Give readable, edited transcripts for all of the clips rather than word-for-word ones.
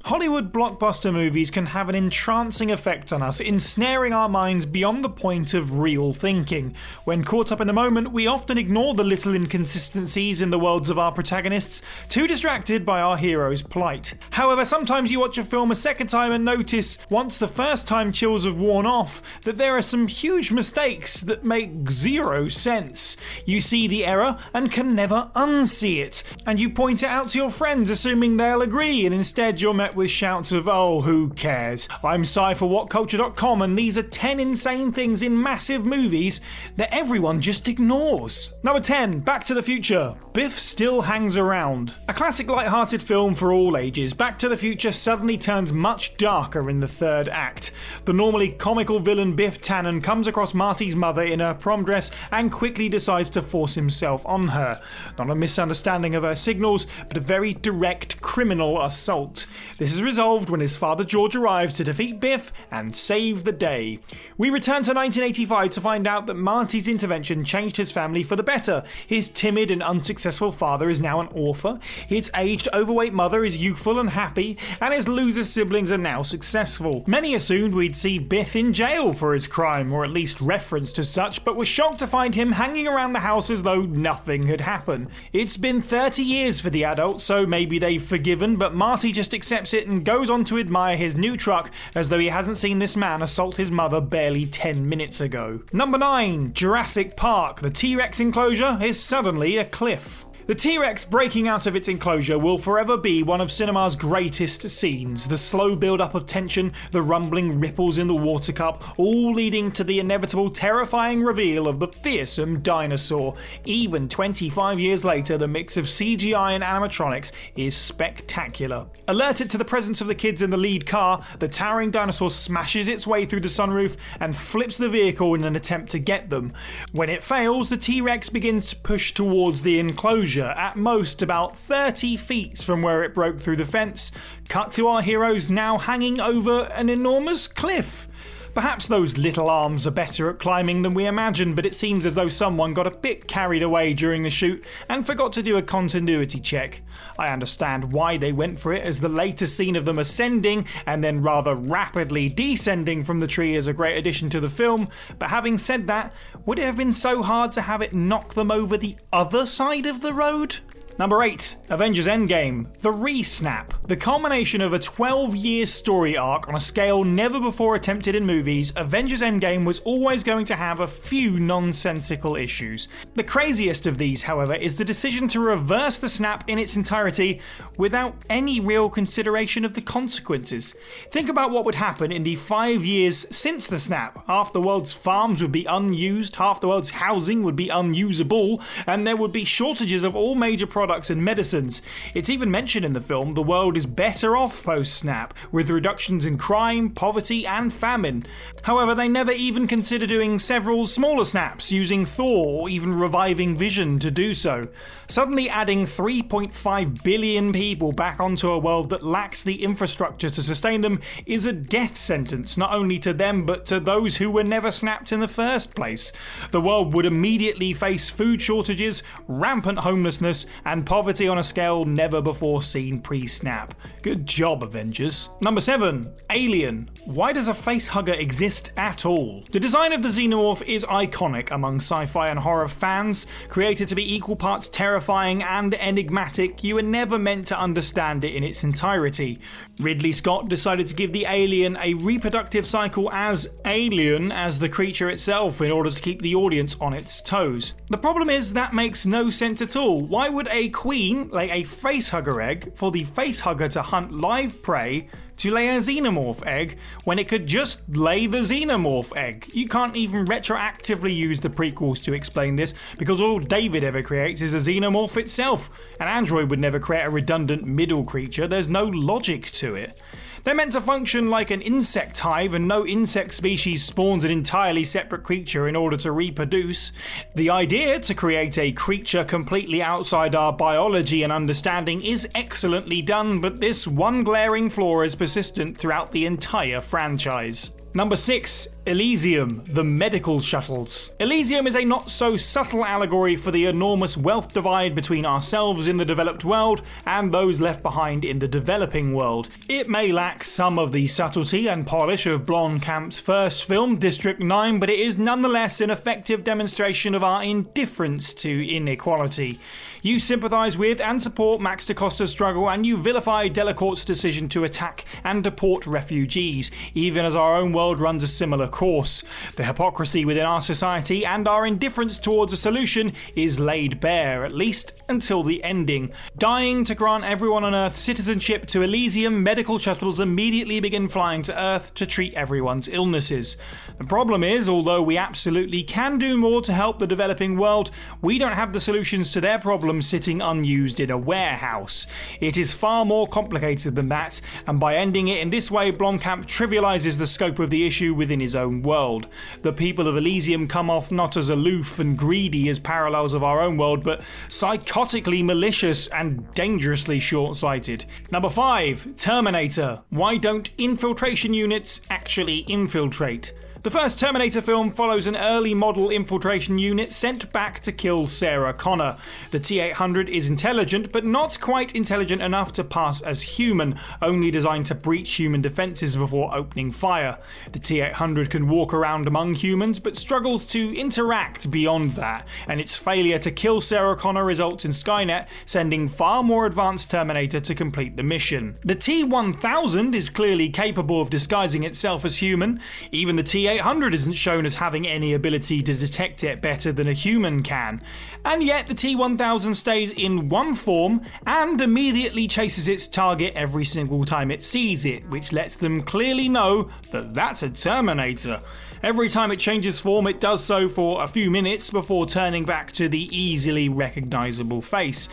Hollywood blockbuster movies can have an entrancing effect on us, ensnaring our minds beyond the point of real thinking. When caught up in the moment, we often ignore the little inconsistencies in the worlds of our protagonists, too distracted by our hero's plight. However, sometimes you watch a film a second time and notice, once the first time chills have worn off, that there are some huge mistakes that make zero sense. You see the error and can never unsee it, and you point it out to your friends assuming they'll agree, and instead you're met with shouts of, "Oh, who cares? I'm Cy for WhatCulture.com, and these are 10 insane things in massive movies that everyone just ignores." Number 10, Back to the Future. Biff still hangs around. A classic light-hearted film for all ages, Back to the Future suddenly turns much darker in the third act. The normally comical villain Biff Tannen comes across Marty's mother in her prom dress and quickly decides to force himself on her. Not a misunderstanding of her signals, but a very direct criminal assault. This is resolved when his father George arrives to defeat Biff and save the day. We return to 1985 to find out that Marty's intervention changed his family for the better. His timid and unsuccessful father is now an author, his aged, overweight mother is youthful and happy, and his loser siblings are now successful. Many assumed we'd see Biff in jail for his crime, or at least referenced as such, but were shocked to find him hanging around the house as though nothing had happened. It's been 30 years for the adult, so maybe they've forgiven, but Marty just accepts it and goes on to admire his new truck as though he hasn't seen this man assault his mother barely 10 minutes ago. Number 9, Jurassic Park. The T-Rex enclosure is suddenly a cliff. The T-Rex breaking out of its enclosure will forever be one of cinema's greatest scenes. The slow build-up of tension, the rumbling ripples in the water cup, all leading to the inevitable terrifying reveal of the fearsome dinosaur. Even 25 years later, the mix of CGI and animatronics is spectacular. Alerted to the presence of the kids in the lead car, the towering dinosaur smashes its way through the sunroof and flips the vehicle in an attempt to get them. When it fails, the T-Rex begins to push towards the enclosure, at most about 30 feet from where it broke through the fence. Cut to our heroes now hanging over an enormous cliff. Perhaps those little arms are better at climbing than we imagined, but it seems as though someone got a bit carried away during the shoot and forgot to do a continuity check. I understand why they went for it, as the later scene of them ascending and then rather rapidly descending from the tree is a great addition to the film, but having said that, would it have been so hard to have it knock them over the other side of the road? Number 8, Avengers Endgame, the Resnap. The culmination of a 12-year story arc on a scale never before attempted in movies, Avengers Endgame was always going to have a few nonsensical issues. The craziest of these, however, is the decision to reverse the snap in its entirety without any real consideration of the consequences. Think about what would happen in the 5 years since the snap. Half the world's farms would be unused, half the world's housing would be unusable, and there would be shortages of all major products and medicines. It's even mentioned in the film the world is better off post-snap, with reductions in crime, poverty and famine. However, they never even consider doing several smaller snaps, using Thor or even reviving Vision to do so. Suddenly adding 3.5 billion people back onto a world that lacks the infrastructure to sustain them is a death sentence, not only to them but to those who were never snapped in the first place. The world would immediately face food shortages, rampant homelessness, and poverty on a scale never before seen pre-snap. Good job, Avengers. Number 7, Alien. Why does a facehugger exist at all? The design of the xenomorph is iconic among sci-fi and horror fans. Created to be equal parts terrifying and enigmatic, you were never meant to understand it in its entirety. Ridley Scott decided to give the alien a reproductive cycle as alien as the creature itself in order to keep the audience on its toes. The problem is that makes no sense at all. Why would a queen lay a facehugger egg for the facehugger to hunt live prey to lay a xenomorph egg when it could just lay the xenomorph egg? You can't even retroactively use the prequels to explain this, because all David ever creates is a xenomorph itself. An android would never create a redundant middle creature, there's no logic to it. They're meant to function like an insect hive, and no insect species spawns an entirely separate creature in order to reproduce. The idea to create a creature completely outside our biology and understanding is excellently done, but this one glaring flaw is persistent throughout the entire franchise. Number 6. Elysium, the medical shuttles. Elysium is a not so subtle allegory for the enormous wealth divide between ourselves in the developed world and those left behind in the developing world. It may lack some of the subtlety and polish of Blomkamp's first film, District 9, but it is nonetheless an effective demonstration of our indifference to inequality. You sympathise with and support Max da Costa's struggle, and you vilify Delacourte's decision to attack and deport refugees, even as our own world runs a similar course. The hypocrisy within our society and our indifference towards a solution is laid bare, at least until the ending. Dying to grant everyone on Earth citizenship to Elysium, medical shuttles immediately begin flying to Earth to treat everyone's illnesses. The problem is, although we absolutely can do more to help the developing world, we don't have the solutions to their problems sitting unused in a warehouse. It is far more complicated than that, and by ending it in this way, Blomkamp trivialises the scope of the issue within his own world. The people of Elysium come off not as aloof and greedy as parallels of our own world, but psychotically malicious and dangerously short-sighted. Number 5. Terminator. Why don't infiltration units actually infiltrate? The first Terminator film follows an early model infiltration unit sent back to kill Sarah Connor. The T-800 is intelligent, but not quite intelligent enough to pass as human, only designed to breach human defences before opening fire. The T-800 can walk around among humans, but struggles to interact beyond that, and its failure to kill Sarah Connor results in Skynet sending far more advanced Terminator to complete the mission. The T-1000 is clearly capable of disguising itself as human. Even the T-800 isn't shown as having any ability to detect it better than a human can. And yet the T-1000 stays in one form and immediately chases its target every single time it sees it, which lets them clearly know that that's a Terminator. Every time it changes form, it does so for a few minutes before turning back to the easily recognisable face.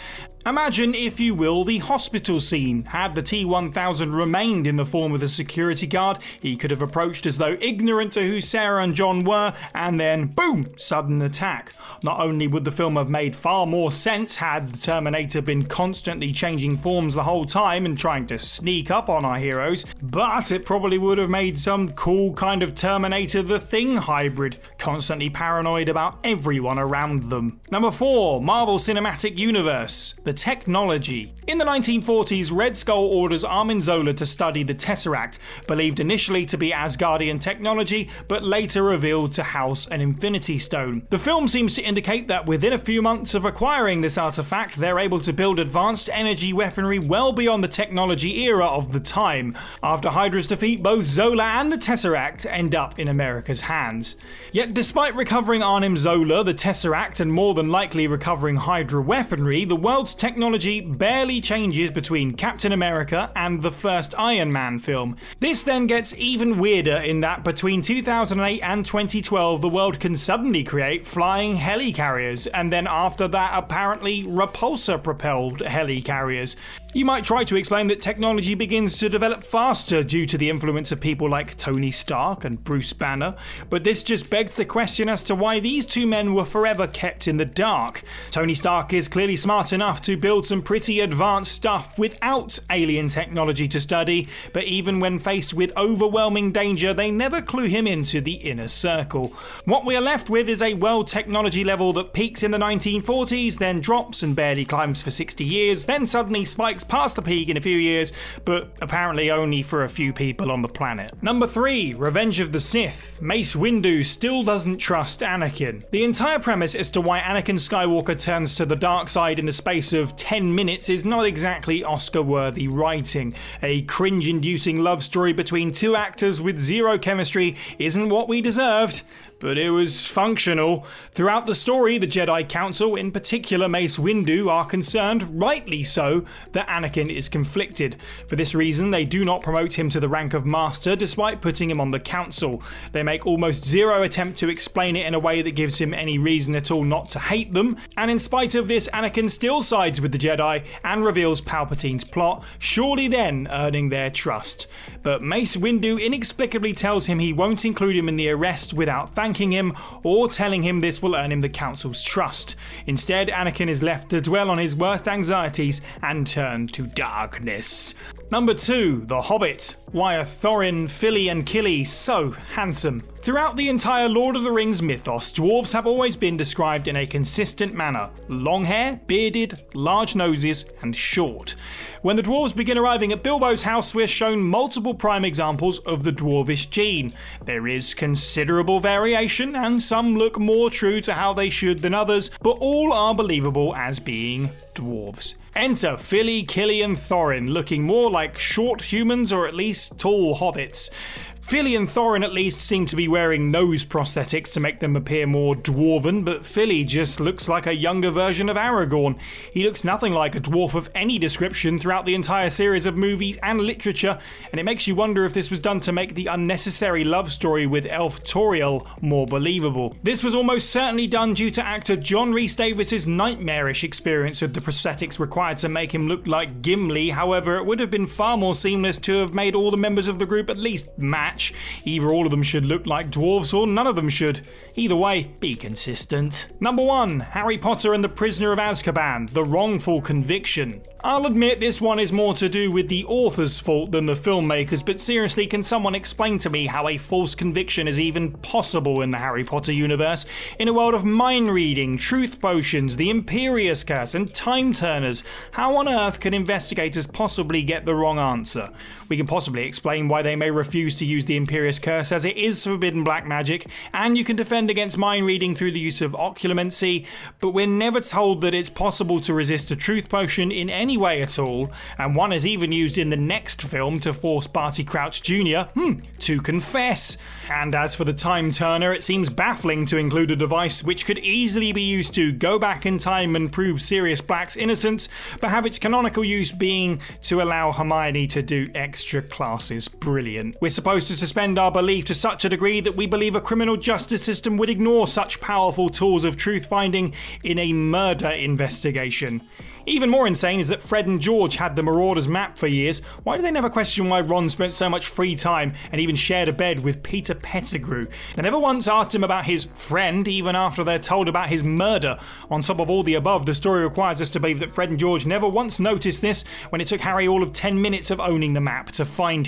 Imagine, if you will, the hospital scene. Had the T-1000 remained in the form of a security guard, he could have approached as though ignorant to who Sarah and John were, and then, boom, sudden attack. Not only would the film have made far more sense had the Terminator been constantly changing forms the whole time and trying to sneak up on our heroes, but it probably would have made some cool kind of Terminator the Thing hybrid, constantly paranoid about everyone around them. Number 4. Marvel Cinematic Universe. The technology. In the 1940s, Red Skull orders Armin Zola to study the Tesseract, believed initially to be Asgardian technology, but later revealed to house an Infinity Stone. The film seems to indicate that within a few months of acquiring this artifact, they're able to build advanced energy weaponry well beyond the technology era of the time. After Hydra's defeat, both Zola and the Tesseract end up in America's hands. Yet despite recovering Arnim Zola, the Tesseract, and more than likely recovering Hydra weaponry, the world's technology barely changes between Captain America and the first Iron Man film. This then gets even weirder in that between 2008 and 2012 the world can suddenly create flying helicarriers, and then after that apparently repulsor-propelled helicarriers. You might try to explain that technology begins to develop faster due to the influence of people like Tony Stark and Bruce Banner, but this just begs the question as to why these two men were forever kept in the dark. Tony Stark is clearly smart enough to build some pretty advanced stuff without alien technology to study, but even when faced with overwhelming danger, they never clue him into the inner circle. What we are left with is a world technology level that peaks in the 1940s, then drops and barely climbs for 60 years, then suddenly spikes past the peak in a few years, but apparently only for a few people on the planet. Number 3. Revenge of the Sith. Mace Windu still doesn't trust Anakin. The entire premise as to why Anakin Skywalker turns to the dark side in the space of 10 minutes is not exactly Oscar-worthy writing. A cringe-inducing love story between two actors with zero chemistry isn't what we deserved, but it was functional. Throughout the story, the Jedi Council, in particular Mace Windu, are concerned, rightly so, that Anakin is conflicted. For this reason, they do not promote him to the rank of Master despite putting him on the Council. They make almost zero attempt to explain it in a way that gives him any reason at all not to hate them, and in spite of this, Anakin still sides with the Jedi and reveals Palpatine's plot, surely then earning their trust. But Mace Windu inexplicably tells him he won't include him in the arrest without thanking thanking him or telling him this will earn him the council's trust. Instead, Anakin is left to dwell on his worst anxieties and turn to darkness. Number 2, The Hobbit. Why are Thorin, Fili and Kili so handsome? Throughout the entire Lord of the Rings mythos, dwarves have always been described in a consistent manner. Long hair, bearded, large noses, and short. When the dwarves begin arriving at Bilbo's house, we're shown multiple prime examples of the dwarvish gene. There is considerable variation, and some look more true to how they should than others, but all are believable as being dwarves. Enter Fili, Kili and Thorin, looking more like short humans or at least tall hobbits. Fili and Thorin at least seem to be wearing nose prosthetics to make them appear more dwarven, but Fili just looks like a younger version of Aragorn. He looks nothing like a dwarf of any description throughout the entire series of movies and literature, and it makes you wonder if this was done to make the unnecessary love story with elf Tauriel more believable. This was almost certainly done due to actor John Rhys-Davies' nightmarish experience with the prosthetics required to make him look like Gimli. However, it would have been far more seamless to have made all the members of the group at least match. Either all of them should look like dwarves or none of them should. Either way, be consistent. Number 1, Harry Potter and the Prisoner of Azkaban, The Wrongful Conviction. I'll admit this one is more to do with the author's fault than the filmmakers, but seriously, can someone explain to me how a false conviction is even possible in the Harry Potter universe? In a world of mind reading, truth potions, the Imperius Curse and time turners, how on earth can investigators possibly get the wrong answer? We can possibly explain why they may refuse to use the Imperius Curse, as it is forbidden black magic, and you can defend against mind reading through the use of occlumency, but we're never told that it's possible to resist a truth potion in any way at all, and one is even used in the next film to force Barty Crouch Jr. To confess. And as for the time turner, it seems baffling to include a device which could easily be used to go back in time and prove Sirius Black's innocence, but have its canonical use being to allow Hermione to do extra classes. Brilliant. We're supposed to suspend our belief to such a degree that we believe a criminal justice system would ignore such powerful tools of truth finding in a murder investigation. Even more insane is that Fred and George had the Marauders map for years. Why do they never question why Ron spent so much free time and even shared a bed with Peter Pettigrew? They never once asked him about his friend, even after they're told about his murder. On top of all the above, the story requires us to believe that Fred and George never once noticed this when it took Harry all of 10 minutes of owning the map to find him.